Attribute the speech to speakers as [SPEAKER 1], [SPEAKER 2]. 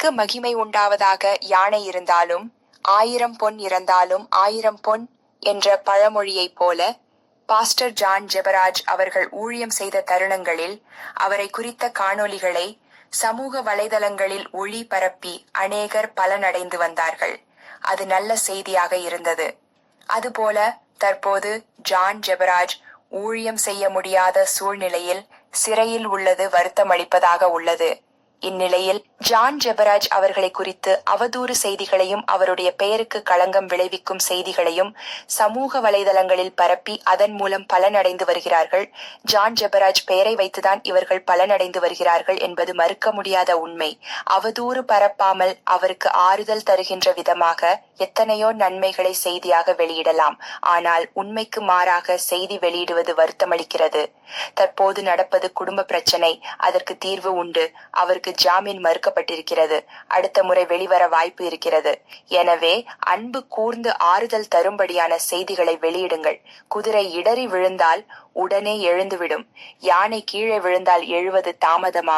[SPEAKER 1] கர்த்தருக்கு மகிமை உண்டாவதாக. யானை இருந்தாலும் 1000 பொன் இறந்தாலும் 1000 பொன் என்ற பழமொழியைப் போல பாஸ்டர் ஜான் ஜெபராஜ் அவர்கள் ஊழியம் செய்த தருணங்களில் அவரை குறித்த காணொளிகளை சமூக வலைதளங்களில் ஒளி பரப்பி அநேகர் பலனடைந்து வந்தார்கள். அது நல்ல செய்தியாக இருந்தது. அதுபோல தற்போது ஜான் ஜெபராஜ் ஊழியம் செய்ய முடியாத சூழ்நிலையில் சிறையில் உள்ளது வருத்தமளிப்பதாக உள்ளது. இந்நிலையில் ஜான் ஜெபராஜ் அவர்களை குறித்து அவதூறு செய்திகளையும் அவருடைய பெயருக்கு களங்கம் விளைவிக்கும் செய்திகளையும் சமூக வலைதளங்களில் பரப்பி அதன் மூலம் பலனடைந்து வருகிறார்கள். ஜான் ஜெபராஜ் பெயரை வைத்துதான் இவர்கள் பலனடைந்து வருகிறார்கள் என்பது மறுக்க முடியாத உண்மை. அவதூறு பரப்பாமல் அவருக்கு ஆறுதல் தருகின்ற விதமாக எத்தனையோ நன்மைகளை செய்தியாக வெளியிடலாம். ஆனால் உண்மைக்கு மாறாக செய்தி வெளியிடுவது வருத்தமளிக்கிறது. தற்போது நடப்பது குடும்ப பிரச்சனை. அதற்கு தீர்வு உண்டு. அவருக்கு ஜாமீன் மறுக்கப்பட்டிருக்கிறது. அடுத்த முறை வெளிவர வாய்ப்பு இருக்கிறது. எனவே அன்பு கூர்ந்து ஆறுதல் தரும்படியான செய்திகளை வெளியிடுங்கள். குதிரை இடறி விழுந்தால் உடனே எழுந்துவிடும். யானை கீழே விழுந்தால் எழுவது தாமதமாகும்.